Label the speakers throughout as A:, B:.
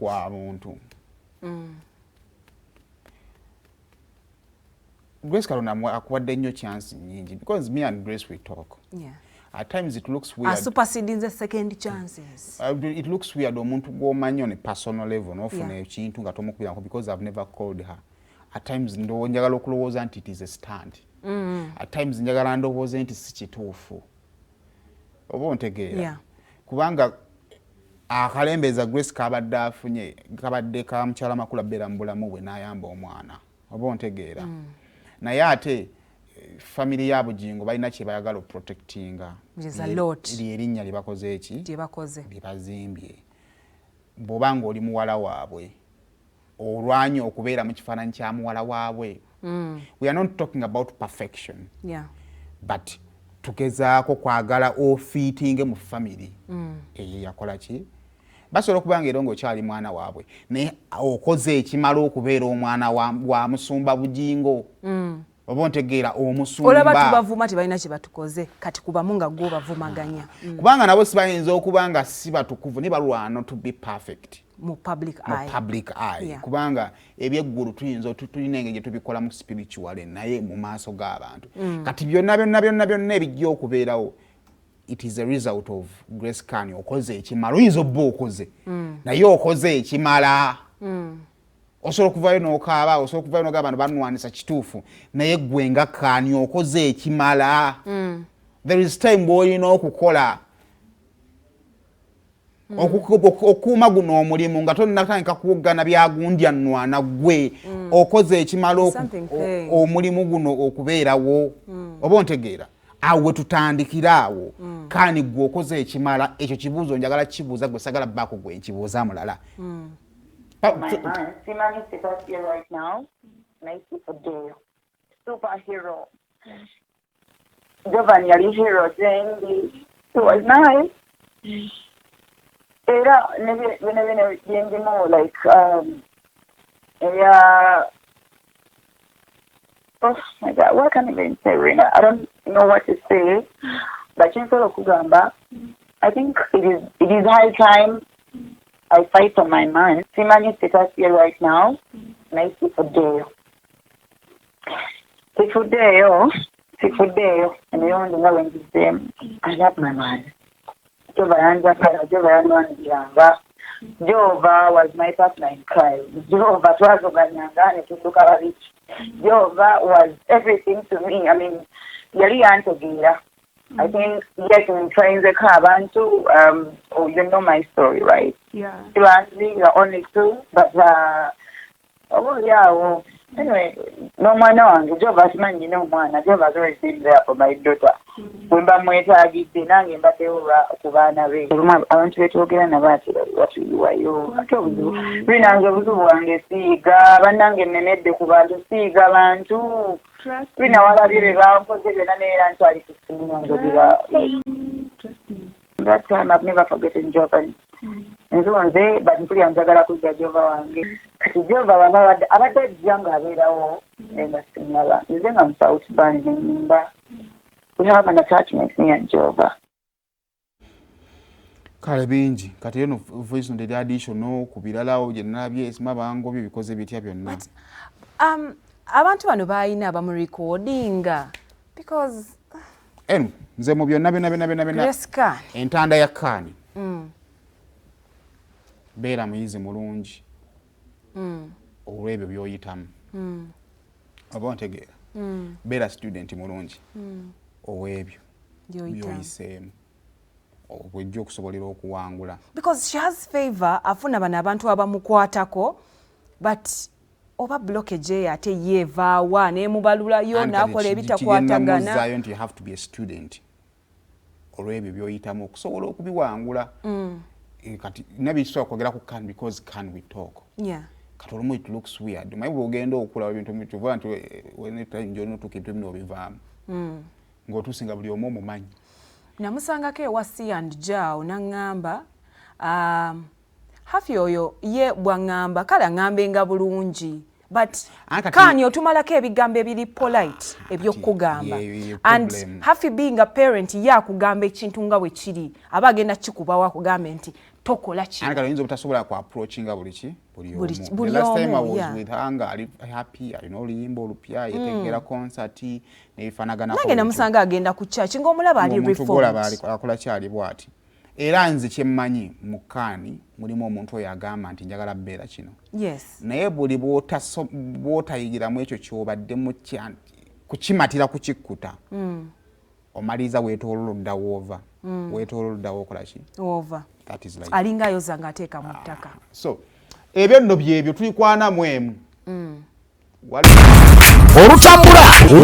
A: kwa muntu Grace Kalona akuwadde nnyo chance nyingi because me and Grace we talk.
B: Yeah.
A: At times it looks weird.
B: Superseding the second chances.
A: It looks weird omuntu gwomanyi on a personal level nofuna ekintu nga tomukubirako because I've never called her. At times njagala okulowooza nti it is a stunt. At times njagala ndowooze nti si kituufu. Oba ontegeera.
B: Yeah.
A: Kubanga akalembeza Grace kabadde afunye kabadde ka mukyala makulu abeera mu bulamu bwe n'ayamba omwana. Oba ontegeera. Naye ate family ya Bujingo balina kye bayagala oprotectinga. Erinnya lye bakoze eki? Lye bazimbye. Bw'obanga oli muwala waabwe olwanyi okubeera mu kifaananyi kya muwala waabwe. We are not talking about perfection.
B: Yeah.
A: But tugezaako kwagala ofiitinge mu family. Eyo yakola ki? Basobola okubanga era ng'okyali mwana waabwe naye okoze ekimala okubeera omwana wa musumba Bujingo. Oba ontegeera omusumba.
B: Olaba tubavuma tebalina kye batukoze kati kubamu nga gwo bavumaganya.
A: Kubanga nabo si bayinza okubanga si batukuvu ne balwana to be perfect.
B: Mu public eye.
A: Yeah. Kubanga ebyeggulu tuyinza tulina engeri gye tubikola mu spiritual naye mu maaso g'abantu. Kati byonna ebijja okubeerawo. It is a result of Grace Kani okoze ekimala oyinza obba okoze naye okoze ekimala osobola okuvayo n'okaaba osobola okuvayo n'ogamba abantu banwanisa kituufu naye ggwe nga Kani okoze ekimala. There is time bw'olina okukola okuuma guno omulimu nga tonnatandika kuwoggana byagundya nnwana ggwe okoze ekimala omulimu guno okubeerawo. Oba ontegeera awe tutandikira awo Kani gwe okoze ekimala ekyo kibuuzo njagala kibuuza gwe sagala bbaako gwe nkibuuza mulala.
C: Simani status here right now. Nice for day. Superhero. Jovan yali hero saying it was nice. Era never more like yeah. Oh my God, what can I even say, Rina? I don't know what to say. But Kugamba, I think it is high time I fight for my man. Simani status here right now. Nice for day. For day, and you only know when you say, I love my man. Jova was my partner in crime. Jova was everything to me. I mean, yali antogira. I think yes, in trying the car too. Oh, you know my story, right?
D: Yeah.
C: You are only two, but oh yeah. Well, anyway, no man, no. Jova man, you know man. Jova always been there for my daughter. When I get dinang in Bateura, Kubana, I want to talk again about what you are. I told you, Rinango and the Siga, Banang and Ned the Kubato Siga and two. We know what I did around for the and try to see that time I've never forgotten Jovan. And so on there, but pretty on Jagara could get Jova and Jova, I bet younger, and a similar. You think I'm South Band, we have an attachment me and Jova.
A: Kale bingi kati eno voice note the additional kubiralawo je nabye esimabango byo bikoze bitya byonna.
B: But abantu bano bayina abamu recordinga because
A: nze mu byonna
B: Grace Kani
A: entanda ya Kani beera muyizi mulungi olw'ebyo by'oyitamu oba ontegeera beera student mulungi ow'ebyo by'oyiseemu obwejja okusobolera okuwangula
B: because she has favor afuna bano abantu abamukwatako but oba blockage ate yeevaawa nemubalulayo n'akola ebitakwatagana
A: nti you have to be a student olw'ebyo by'oyitamu okusobola okubiwangula kati nabisobola kwogera ku Kani because can we talk kati olumu it looks weird maye bw'ogenda okula ebintu mituva nti wenetayinjona otuuka ebintu bino obivaamu ng'otuusinga buli omu omumanyi
B: namusangako ewa C and Jao n'angamba hafi oyo ye bw'angamba kale aŋŋambenga bulungi but Kani otumalako ebigambo ebiri polite ebyokugamba and hafi being a parent ye akugamba ekintu nga bwe kiri aba agenda kikubawo akugambe nti tokola ki
A: anga oyinza obutasobola ku approachinga buli omu.
B: buli
A: The last time I
B: omu,
A: was
B: yeah.
A: with her nga ali happy alina oluyimba olupya yetegera concert nebifanagana
B: nange namusanga agenda ku church ng'omulaba ali reformed
A: akola kyali bwati era nze kyemmanyi mu kaani mulimu omuntu oyo agamba nti njagala bbeera kino
B: yes
A: naye buli bw'otayigiramu ekyo kyobadde kukimatira kukikkuta omaliriza weetoololodda woova weetoololodda wookola ki
B: woova
A: that is like
B: alinga ayoza ng'ateeka mu ttaka
A: so ebyo nno byebyo tulikwanamu emu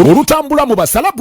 D: olutambula mu basala